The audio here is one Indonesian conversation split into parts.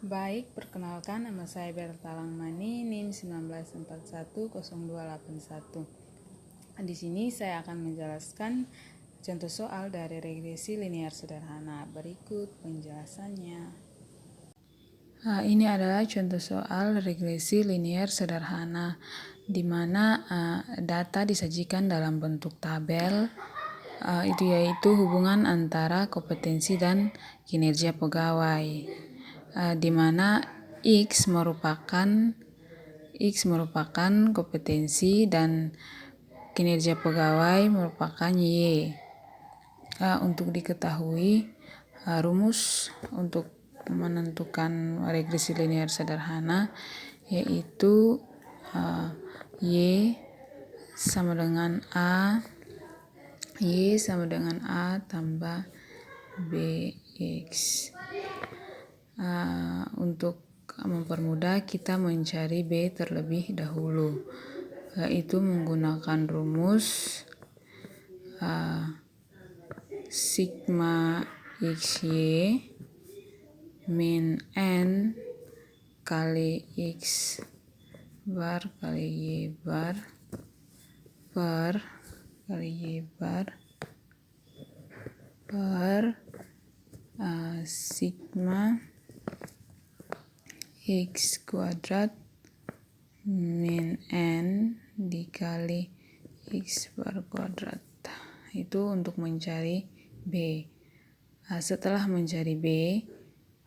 Baik, perkenalkan nama saya Berta Langmani, NIM 19410281. Di sini saya akan menjelaskan contoh soal dari regresi linear sederhana. Berikut penjelasannya. Ini adalah contoh soal regresi linear sederhana, di mana data disajikan dalam bentuk tabel, itu yaitu hubungan antara kompetensi dan kinerja pegawai, di mana X merupakan kompetensi dan kinerja pegawai merupakan Y. Untuk diketahui, rumus untuk menentukan regresi linear sederhana yaitu Y sama dengan A tambah BX. Untuk mempermudah, kita mencari B terlebih dahulu, yaitu menggunakan rumus sigma XY min N kali X bar kali Y bar per kali Y bar per sigma X kuadrat min N dikali X bar kuadrat. Itu untuk mencari B. Setelah mencari B,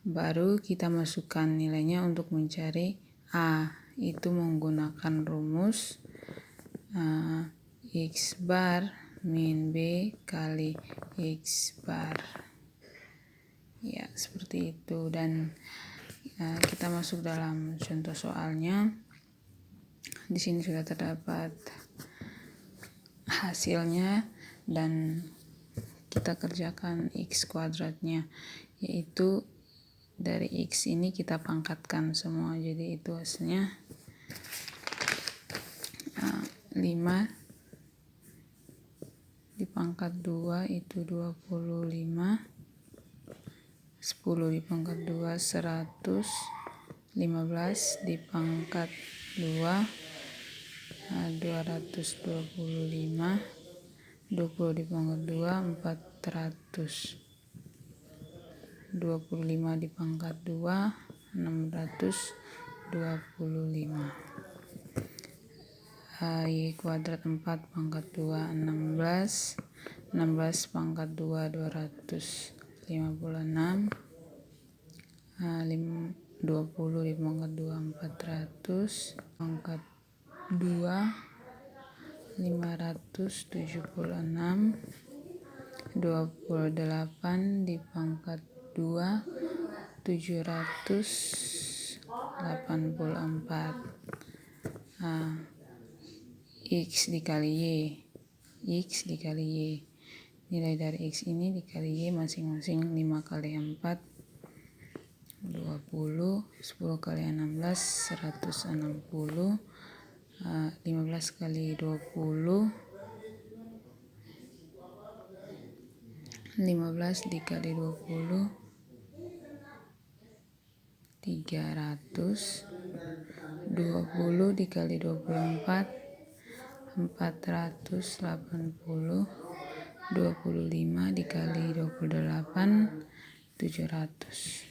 baru kita masukkan nilainya untuk mencari A. Itu menggunakan rumus X bar min B kali X bar. Ya, seperti itu. Dan kita masuk dalam contoh soalnya. Di sini sudah terdapat hasilnya dan kita kerjakan X kuadratnya, yaitu dari X ini kita pangkatkan semua, jadi itu hasilnya 5 dipangkat 2 itu 25, 10 dipangkat 2 100, 15 dipangkat 2 225, 20 dipangkat 2 400, 25 dipangkat 2 625. Y kuadrat 4 pangkat 2 16, 16 pangkat 2 256, 20 dipangkat 2 400, pangkat 2 576, 28 dipangkat 2 784. X dikali Y, X dikali Y. Nilai dari X ini dikali Y masing-masing 5 kali 4 20, 10 kali 16 160, 15 kali 20, 15 dikali 20 300, 20 dikali 24 480, 25 dikali 28 700.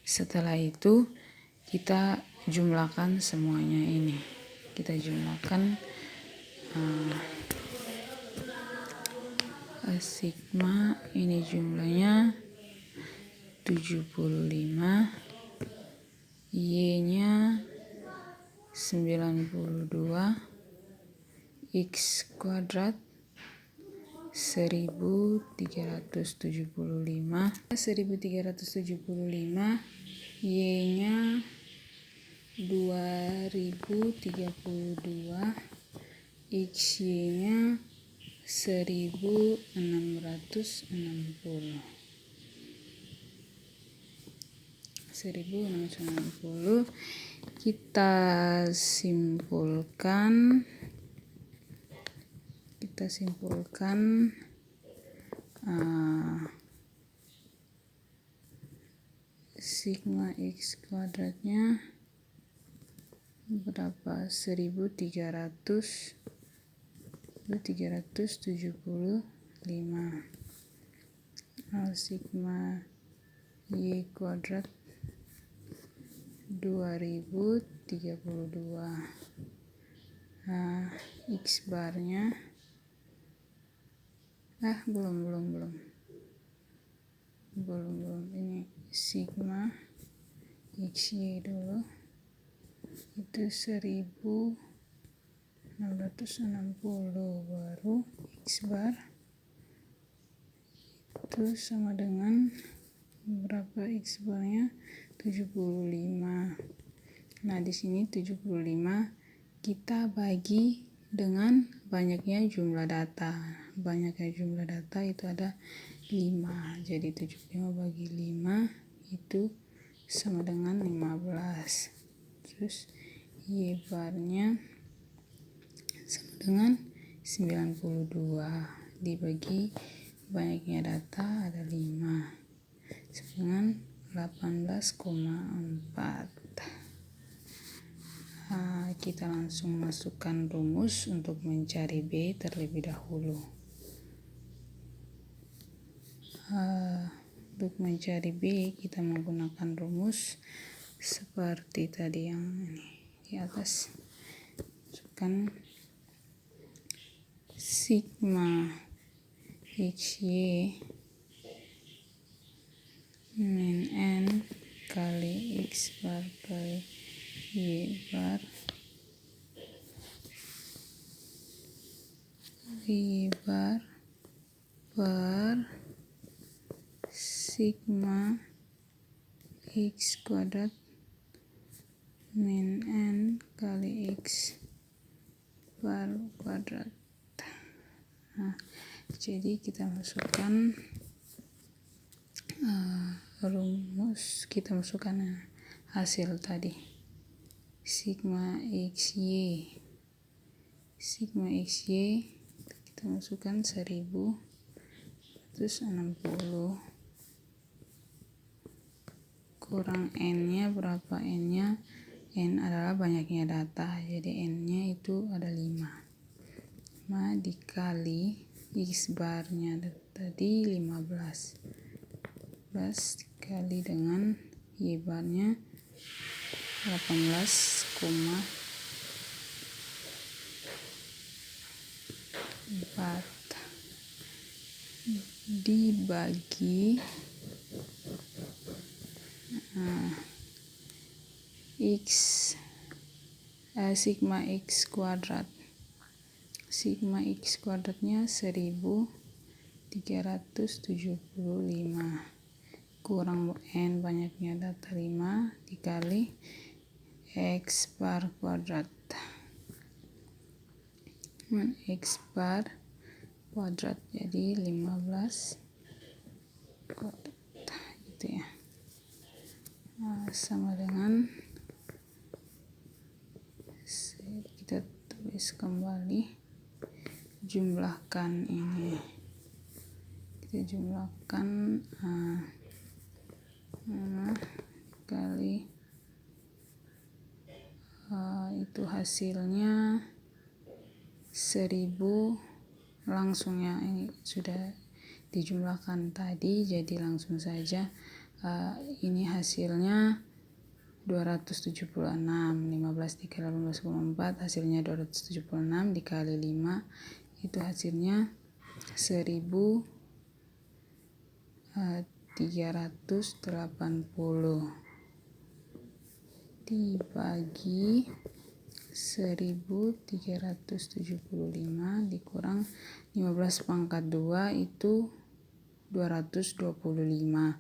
Setelah itu kita jumlahkan semuanya ini. Kita jumlahkan sigma ini jumlahnya 75, Y-nya 92, X kuadrat 1375, Y-nya 2032, XY-nya 1660. Kita simpulkan sigma X kuadratnya berapa? 1375. Sigma Y kuadrat 2032. X barnya belum ini sigma XY dulu itu 1660, baru X bar itu sama dengan berapa? X barnya 75. Nah di sini 75 kita bagi dengan banyaknya jumlah data. Banyaknya jumlah data itu ada 5. Jadi 75 bagi 5 itu sama dengan 15. Terus Y barnya sama dengan 92 dibagi banyaknya data ada 5 sama dengan 18,4. Kita langsung masukkan rumus untuk mencari B terlebih dahulu. Untuk mencari B kita menggunakan rumus seperti tadi yang ini di atas. Masukkan sigma XY min N kali X bar kali Y bar per sigma X kuadrat min N kali X bar kuadrat. Jadi kita masukkan rumus, kita masukkan hasil tadi. Sigma XY kita masukkan 1160 kurang N-nya berapa? N-nya adalah banyaknya data, jadi N-nya itu ada 5 dikali X barnya tadi 15 dikali dengan Y barnya 18,4 dibagi sigma X kuadrat. Sigma X kuadratnya 1375 kurang N banyaknya data 5 dikali X bar kuadrat. X bar kuadrat jadi 15 kuadrat gitu ya. Sama dengan kita tulis kembali, jumlahkan ini, kita jumlahkan kali itu hasilnya 1000 langsung ya, ini sudah dijumlahkan tadi jadi langsung saja. Ini hasilnya 276, 15 dikali 18,4 hasilnya 276 dikali 5 itu hasilnya 1380 dibagi 1375 dikurang 15 pangkat 2 itu 225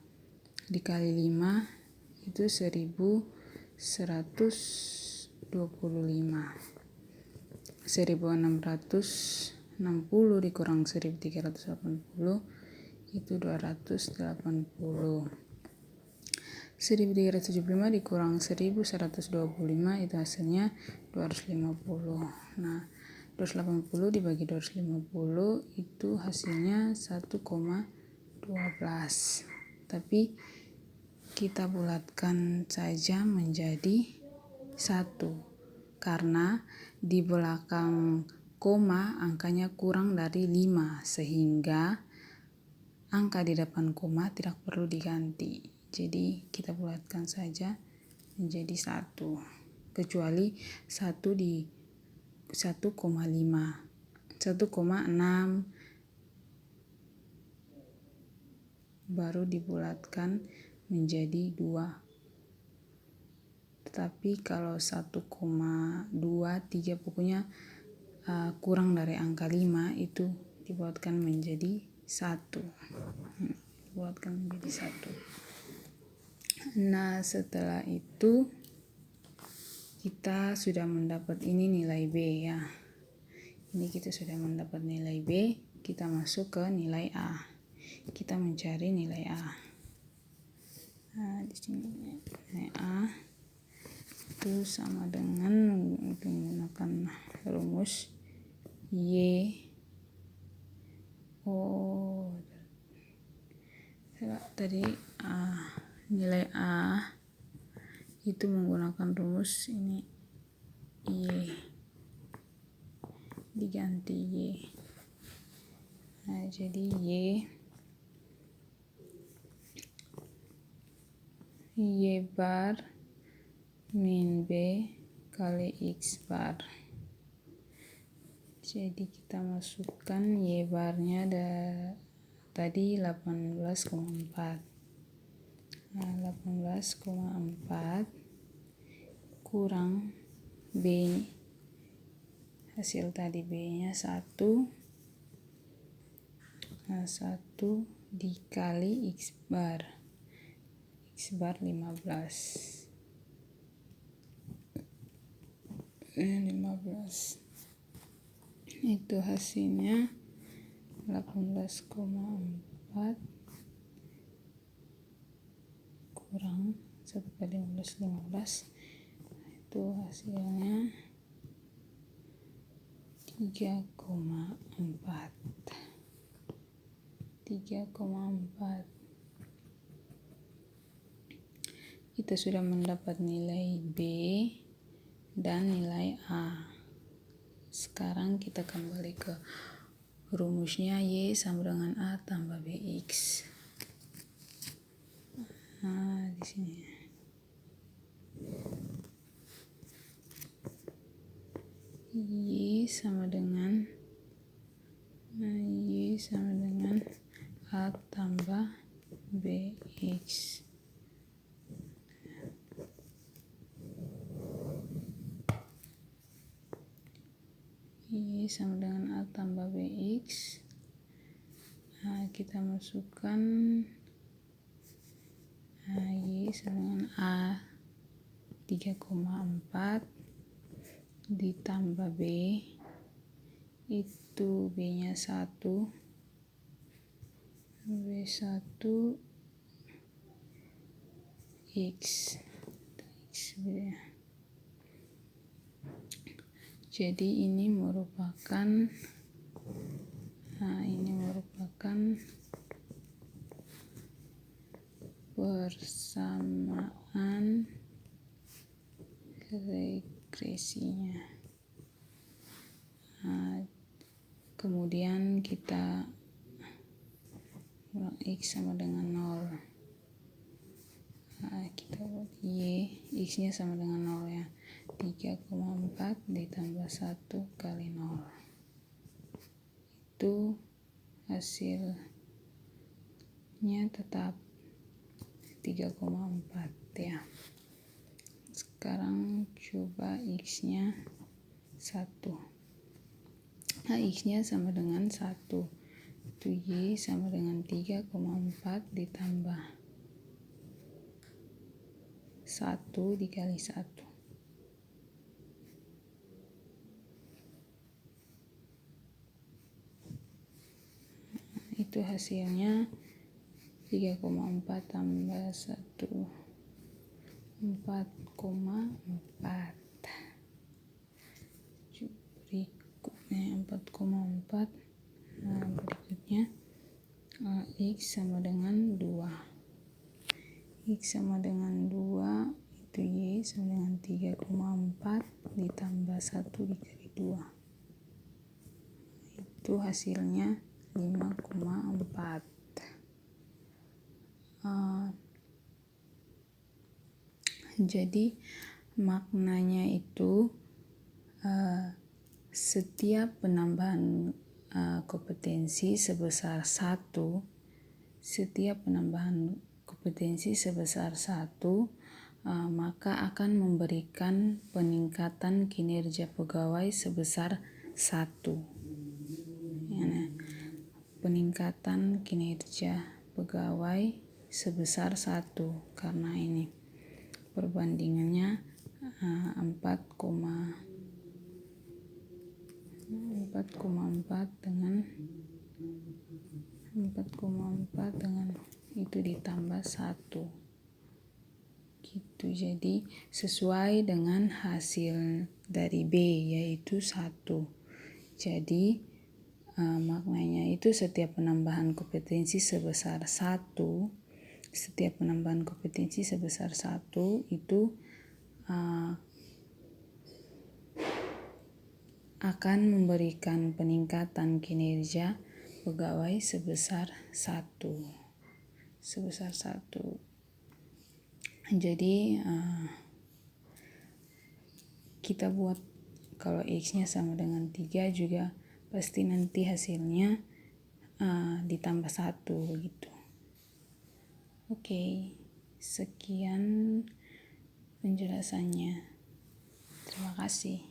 dikali 5 itu 1125. 1660 dikurang 1380 itu 280. 1375 dikurang 1125 itu hasilnya 250. Nah 280 dibagi 250 itu hasilnya 1,12. Tapi kita bulatkan saja menjadi 1 karena di belakang koma angkanya kurang dari 5 sehingga angka di depan koma tidak perlu diganti. Jadi kita bulatkan saja menjadi 1 kecuali 1 di 1,5 1,6 baru dibulatkan menjadi 2. Tetapi kalau 1,2, 3 pokoknya kurang dari angka 5 itu dibulatkan menjadi 1. Dibulatkan menjadi 1. Nah, setelah itu kita sudah mendapat ini nilai B ya. Ini kita sudah mendapat nilai B, kita masuk ke nilai A. Kita mencari nilai A. Nah, di sini nilai A itu sama dengan menggunakan rumus tadi nilai A itu menggunakan rumus ini Y diganti Y. Nah, jadi Y bar min B kali X bar. Jadi kita masukkan Y barnya tadi 18,4. Nah, 18,4 kurang B, hasil tadi B-nya 1. Nah, 1 dikali X bar. X bar 15. Itu hasilnya 18,4 kurang 1 kali 15. Itu hasilnya 3,4. Kita sudah mendapat nilai B dan nilai A. Sekarang kita kembali ke rumusnya Y sama dengan A tambah BX. Nah, di sini. Y sama dengan A tambah BX. Y sama dengan A tambah BX. Nah, kita masukkan Y sama dengan A 3,4 ditambah B itu B-nya 1. B1 X. Jadi ini merupakan persamaan regresinya. Nah, kemudian kita X sama dengan 0. Nah, kita buat Y, X nya sama dengan 0 ya. 3,4 ditambah 1 kali 0. Itu hasilnya tetap 3,4 ya. Sekarang coba X nya 1. Nah, X nya sama dengan 1. Itu Y sama dengan 3,4 ditambah 1 dikali 1. Itu hasilnya 3,4 tambah 1 4,4. Berikutnya 4,4. Nah, berikutnya X sama dengan 2. X X sama dengan 2, itu Y sama dengan 3,4 ditambah 1 dikali 2. Itu hasilnya 5,4. Jadi maknanya itu setiap penambahan kompetensi sebesar 1, maka akan memberikan peningkatan kinerja pegawai sebesar 1. Peningkatan kinerja pegawai sebesar 1 karena ini perbandingannya 4,4 dengan itu ditambah 1 gitu. Jadi sesuai dengan hasil dari B yaitu 1. Jadi maknanya itu setiap penambahan kompetensi sebesar 1 itu akan memberikan peningkatan kinerja pegawai sebesar 1. Jadi kita buat kalau X-nya sama dengan 3 juga pasti nanti hasilnya ditambah 1 gitu. Oke, sekian penjelasannya. Terima kasih.